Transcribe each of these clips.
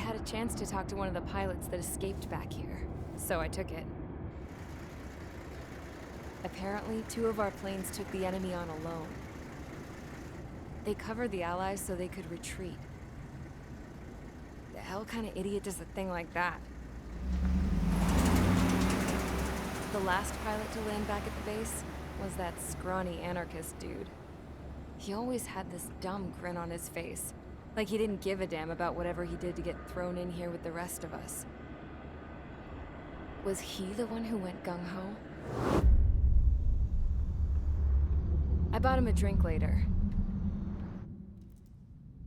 had a chance to talk to one of the pilots that escaped back here, so I took it. Apparently, 2 of our planes took the enemy on alone. They covered the Allies so they could retreat. The hell kind of idiot does a thing like that? The last pilot to land back at the base was that scrawny anarchist dude. He always had this dumb grin on his face, like he didn't give a damn about whatever he did to get thrown in here with the rest of us. Was he the one who went gung-ho? I bought him a drink later.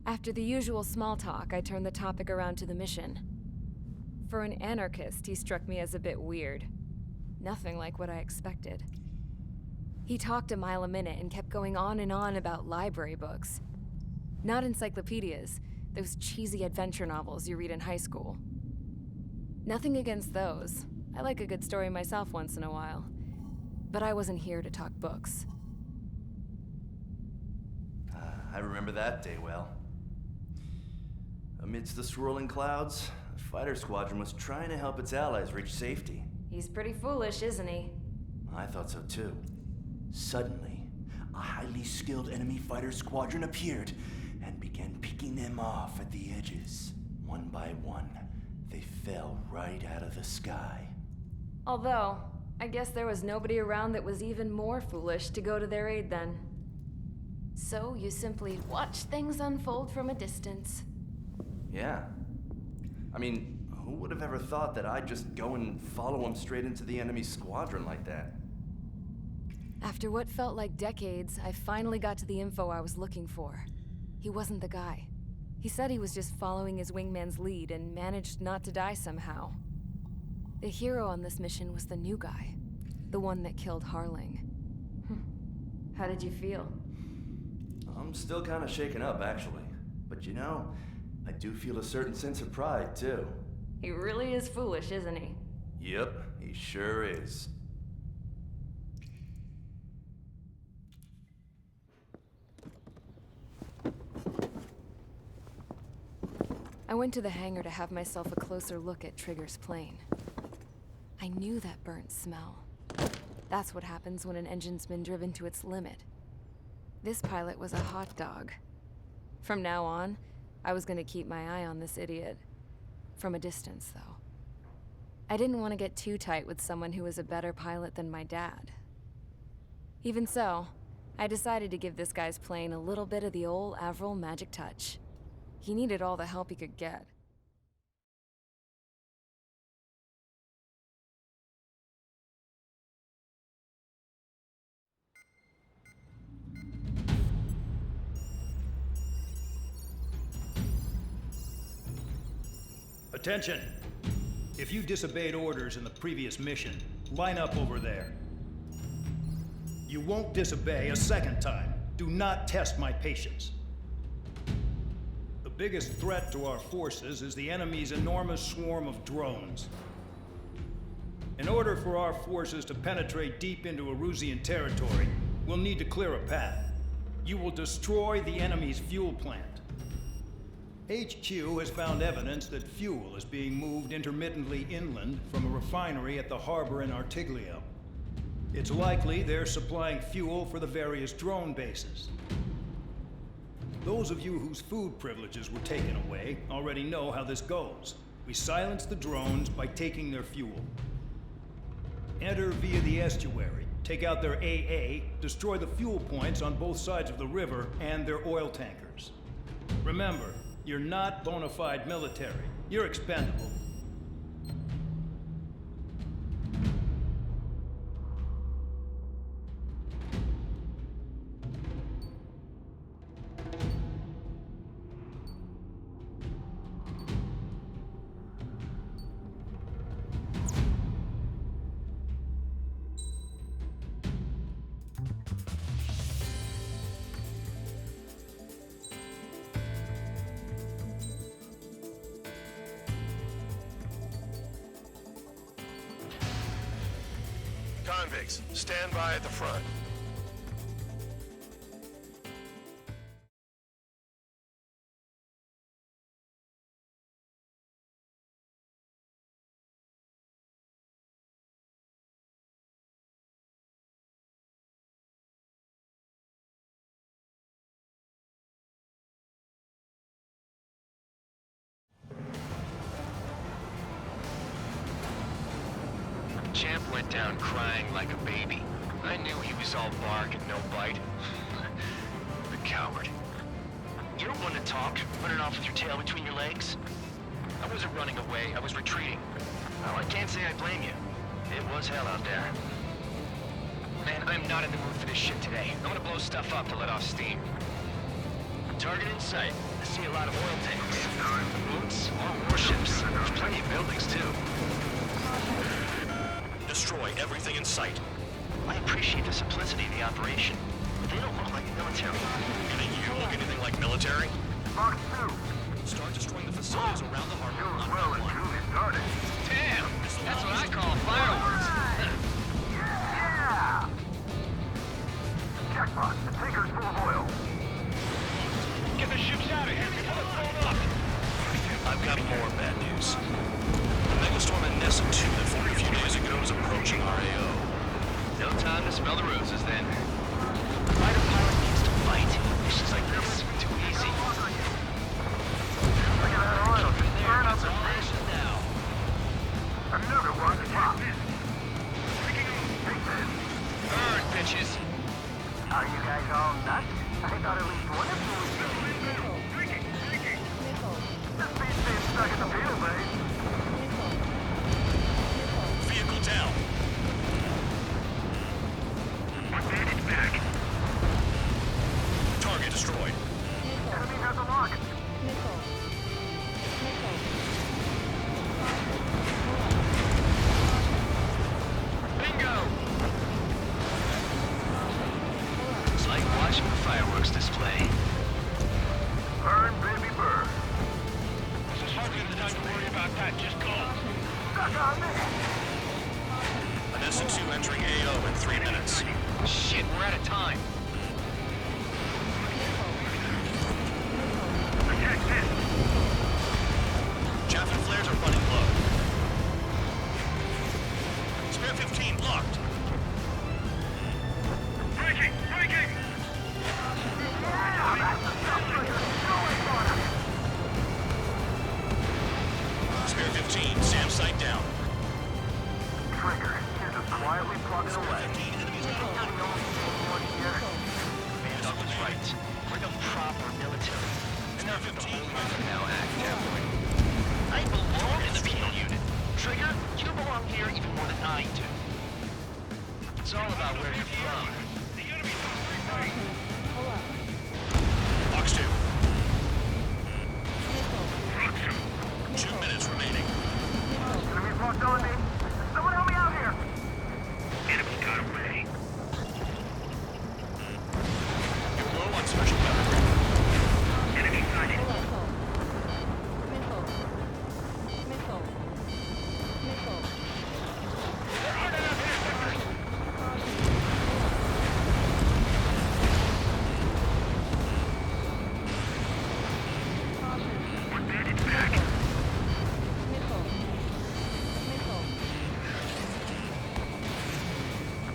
After the usual small talk, I turned the topic around to the mission. For an anarchist, he struck me as a bit weird. Nothing like what I expected. He talked a mile a minute and kept going on and on about library books. Not encyclopedias, those cheesy adventure novels you read in high school. Nothing against those. I like a good story myself once in a while. But I wasn't here to talk books. I remember that day well. Amidst the swirling clouds, the fighter squadron was trying to help its allies reach safety. He's pretty foolish, isn't he? I thought so too. Suddenly, a highly skilled enemy fighter squadron appeared and began picking them off at the edges. One by one, they fell right out of the sky. Although, I guess there was nobody around that was even more foolish to go to their aid then. So you simply watch things unfold from a distance. Yeah. I mean, who would have ever thought that I'd just go and follow him straight into the enemy squadron like that? After what felt like decades, I finally got to the info I was looking for. He wasn't the guy. He said he was just following his wingman's lead and managed not to die somehow. The hero on this mission was the new guy. The one that killed Harling. How did you feel? I'm still kind of shaken up, actually. But you know, I do feel a certain sense of pride, too. He really is foolish, isn't he? Yep, he sure is. I went to the hangar to have myself a closer look at Trigger's plane. I knew that burnt smell. That's what happens when an engine's been driven to its limit. This pilot was a hot dog. From now on, I was gonna keep my eye on this idiot. From a distance, though. I didn't want to get too tight with someone who was a better pilot than my dad. Even so, I decided to give this guy's plane a little bit of the old Avril magic touch. He needed all the help he could get. Attention! If you disobeyed orders in the previous mission, line up over there. You won't disobey a second time. Do not test my patience. The biggest threat to our forces is the enemy's enormous swarm of drones. In order for our forces to penetrate deep into Erusian territory, we'll need to clear a path. You will destroy the enemy's fuel plant. HQ has found evidence that fuel is being moved intermittently inland from a refinery at the harbor in Artiglio. It's likely they're supplying fuel for the various drone bases. Those of you whose food privileges were taken away already know how this goes. We silence the drones by taking their fuel. Enter via the estuary, take out their AA, destroy the fuel points on both sides of the river and their oil tankers. Remember, you're not bona fide military. You're expendable. Convicts, stand by at the front. down crying like a baby. I knew he was all bark and no bite. The coward. You don't want to talk, running off with your tail between your legs. I wasn't running away, I was retreating. Well, I can't say I blame you. It was hell out there. Man, I'm not in the mood for this shit today. I'm gonna blow stuff up to let off steam. Target in sight. I see a lot of oil tanks. Boats, more warships. There's plenty of buildings, too. Destroy everything in sight. I appreciate the simplicity of the operation, but they don't look like military. You think you look anything like military? Fox 2. Start destroying the facilities around the harbor Use on well route and 1. truly started. Damn! That's what I call fireworks. Yeah! Jackpot, the tanker's full of oil. Get the ships out of here before they're blown up! I've got more bad news. The megastorm at Nessa 2 that formed a few days ago is approaching our AO. No time to smell the roses, then. The fighter pilot needs to fight. Missions like this, too easy. Look at that oil. Just burn up the station. Now. Another one popped. Take this. Burn, bitches! Are you guys all nuts? I thought at least one of you was This beast staying stuck in the field base. Vehicle down. Bandage back. Target destroyed. Enemy has a lock. Bingo! It's like watching a fireworks display. Burn, baby, burn. This is hardly the time to worry about that. Just go. Stuck on me. Nessa 2 entering AO in 3 minutes. Shit, we're out of time. Check this. Chaff and flares are running low. Spare 15 locked. Breaking! Breaking! Spare 15, SAM site down. Trigger, you're just quietly plugging away. 15 enemies You're the only one here. Man, Doug was right. We're the proper military. And not the 15 now act cowboy. I belong in the penal unit. Trigger, you belong here even more than I do. It's all about where you're from. Box 2. 2 minutes remaining. Enemies locked on me. Someone help me out here. Enemy got away. You're low on special weapons. Enemy sighted. Bandage back.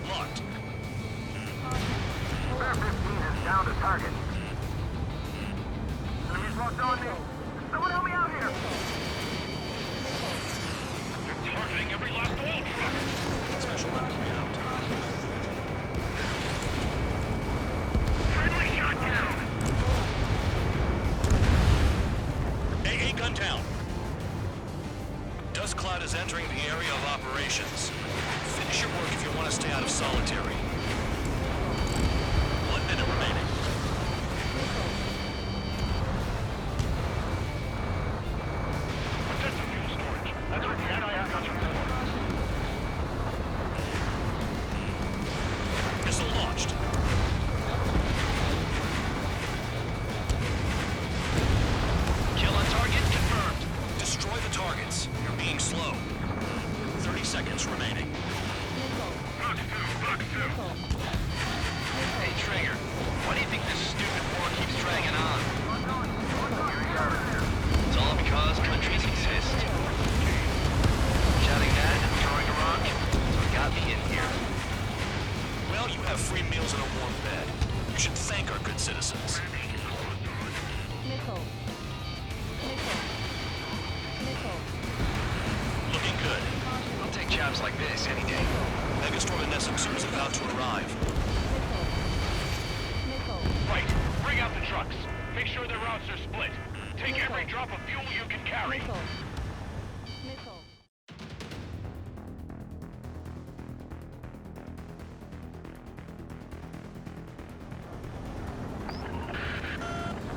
Locked. Spare 15 is down to target. Enemies locked on me. Someone help me out here. They're targeting every last oil truck. Special weapons out. Friendly shot down. AA gun down. Dust cloud is entering the area of operations. Finish your work if you want to stay out of solitary. 1 minute remaining. Protect the fuel storage. That's where the anti-air guns are. Missile launched. Kill on target confirmed. Destroy the targets. You're being slow. 30 seconds remaining. Box 2. Hey, Trigger, why do you think this stupid war keeps dragging on? It's all because countries exist. Shouting that and throwing a rock, that's what got me in here. Well, you have free meals and a warm bed. You should thank our good citizens. Looking good. I'll take jobs like this any day. Megastorm and Nessa 2 is about to arrive. Right. Bring out the trucks. Make sure their routes are split. Take every drop of fuel you can carry.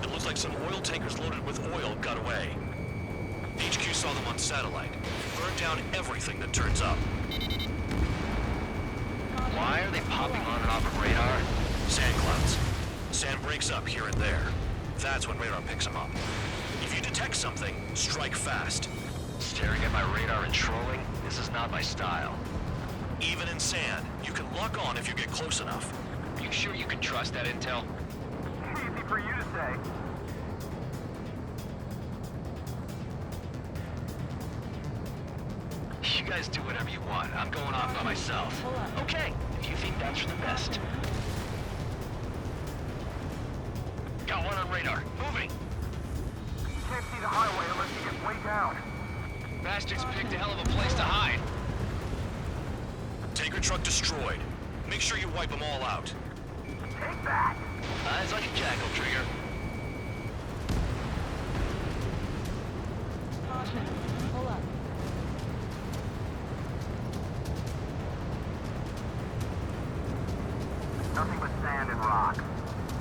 It looks like some oil tankers loaded with oil got away. HQ saw them on satellite. Burned down everything that turns up. Why are they popping on and off of radar? Sand clouds. Sand breaks up here and there. That's when radar picks them up. If you detect something, strike fast. Staring at my radar and trolling? This is not my style. Even in sand, you can lock on if you get close enough. You sure you can trust that intel? Easy for you to say. You guys do whatever you want. I'm going off by myself. Okay, if you think that's for the best. Got one on radar. Moving. You can't see the highway unless you get way down. Bastards picked a hell of a place to hide. Tanker truck destroyed. Make sure you wipe them all out. Take that. Eyes like a jackal, Trigger. Nothing but sand and rock.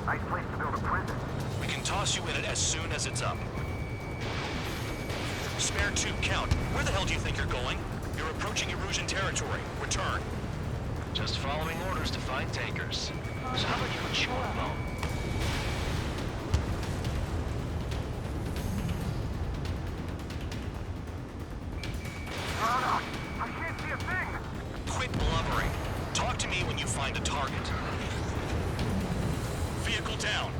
Nice place to build a prison. We can toss you in it as soon as it's up. Spare 2, count. Where the hell do you think you're going? You're approaching Erusian territory. Return. Just following orders to find tankers. So how about you chew on a bone? I can't see a thing. Quit blubbering. Talk to me when you find a target. Vehicle down.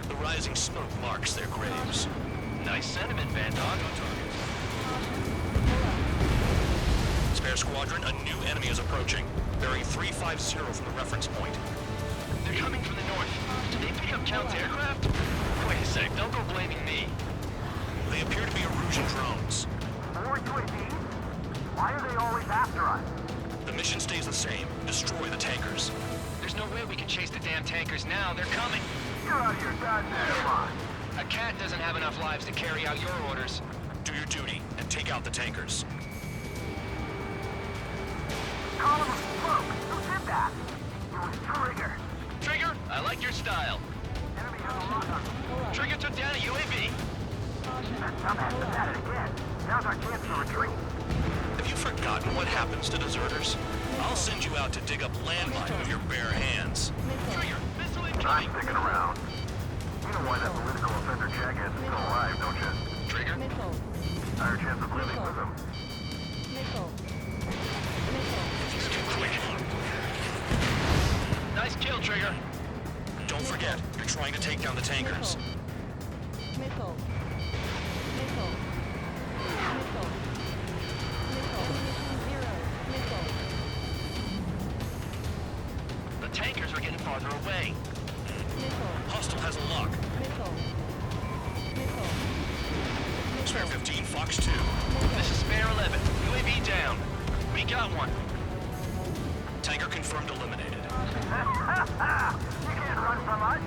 The rising smoke marks their graves. Nice sentiment, Van Dog. Spare squadron, a new enemy is approaching. Bearing 350 from the reference point. They're coming from the north. Did they pick up Count's aircraft? Wait a sec, don't go blaming me. They appear to be Erusian drones. More UAVs? Why are they always after us? The mission stays the same. Destroy the tankers. There's no way we can chase the damn tankers now. They're coming. You're out of your goddamn mind. A cat doesn't have enough lives to carry out your orders. Do your duty and take out the tankers. Column of smoke. Who did that? It was Trigger. Trigger, I like your style. Enemy has a lock on them. Trigger took down a UAV. That dumbass is at it again. Now's our chance to retreat. Have you forgotten what happens to deserters? I'll send you out to dig up landmine with your bare hands. Trigger, missile I'm incoming. sticking around. You know why that political offender Jackass is still alive, don't you? Trigger, Higher chance of living with him. he's too quick. Nice kill, Trigger. Don't forget, you're trying to take down the tankers. The tankers are getting farther away. Hostile has a lock. Spare 15, Fox 2. This is Spare 11. UAV down. We got one. Tanker confirmed eliminated. You can't run from us.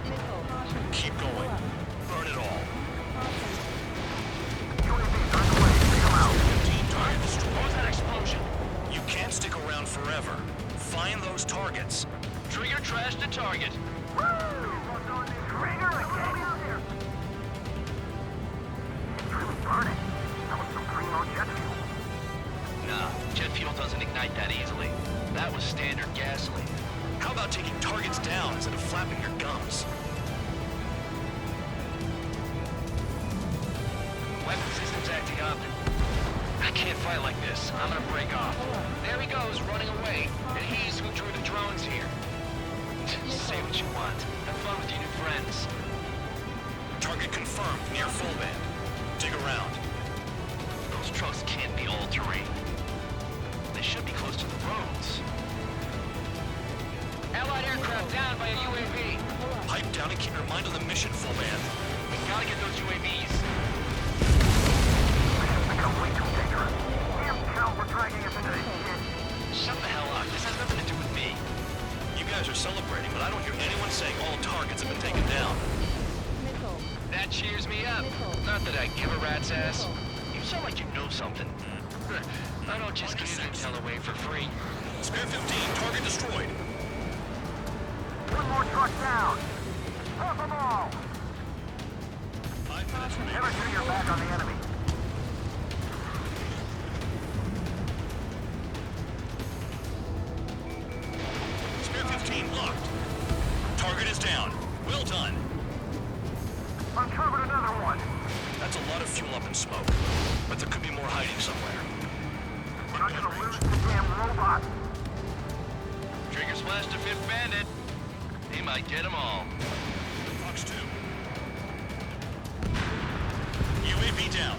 Keep going. Burn it all. UAVs are in the way. Take them out. 15 target What was destroyed. that explosion? You can't stick around forever. Find those targets. Trigger trashed the target. Trigger again. It's really burning. That was some primo jet fuel. Nah, jet fuel doesn't ignite that easily. That was standard gasoline. How about taking targets down instead of flapping your gums? Weapon system's acting up. I can't fight like this. I'm gonna break off. There he goes, running away. And he's who drew the drones here. Say what you want. Have fun with your new friends. Target confirmed near full band. Dig around. Those trucks can't be all terrain. They should be close to the roads. Allied aircraft down by a UAV. Pipe down and keep your mind on the mission, full band. We gotta get those UAVs. This has become way too dangerous. Damn count, we're dragging us into this shit. Shut the hell up. This has nothing to do guys are celebrating, but I don't hear anyone saying all targets have been taken down. Nickel. That cheers me up. Nickel. Not that I give a rat's ass. Nickel. You sound like you know something. I don't just give intel away for free. Spare 15, target destroyed. One more truck down. Stop them all. 5 minutes remaining. Never turn your back on the enemy. Spare 15 locked. Target is down. Well done. Uncovered another one. That's a lot of fuel up in smoke, but there could be more hiding somewhere. We're not gonna lose the damn robot. Trigger splashed a fifth bandit. He might get them all. Fox 2. UAV down.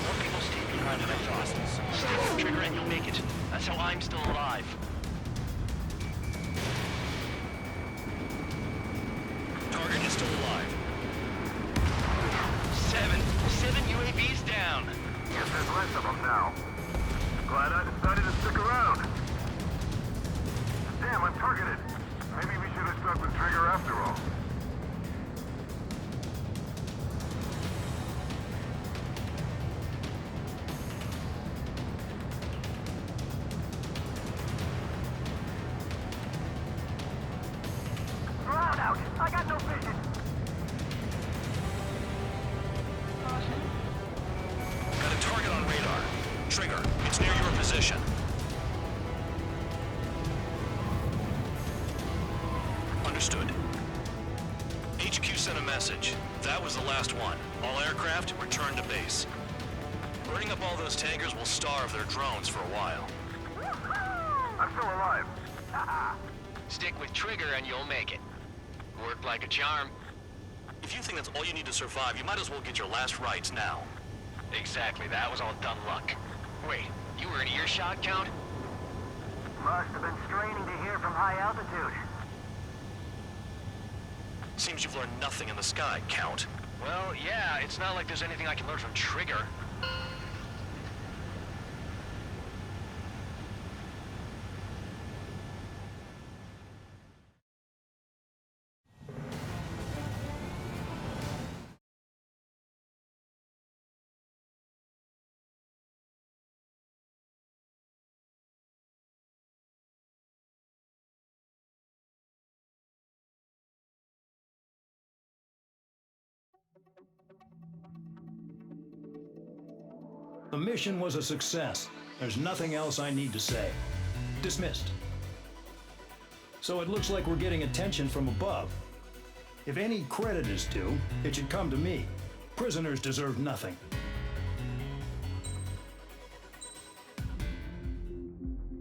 More people stay behind than I thought. Stick with Trigger and you'll make it. That's how I'm still alive. Target is still alive. Seven UAVs down. Guess there's less of them now. Glad I decided to stick around. Damn, I'm targeted. Maybe we should have stuck with Trigger after all. Ground out! I got no vision! Got a target on radar. Trigger, it's near your position. Understood. HQ sent a message. That was the last one. All aircraft, return to base. Burning up all those tankers will starve their drones for a while. I'm still alive. Stick with Trigger and you'll make it. Worked like a charm. If you think that's all you need to survive, you might as well get your last rites now. Exactly, that was all dumb luck. Wait, you were in earshot, Count? Must have been straining to hear from high altitude. Seems you've learned nothing in the sky, Count. Well, yeah, it's not like there's anything I can learn from Trigger. The mission was a success. There's nothing else I need to say. Dismissed. So it looks like we're getting attention from above. If any credit is due, it should come to me. Prisoners deserve nothing.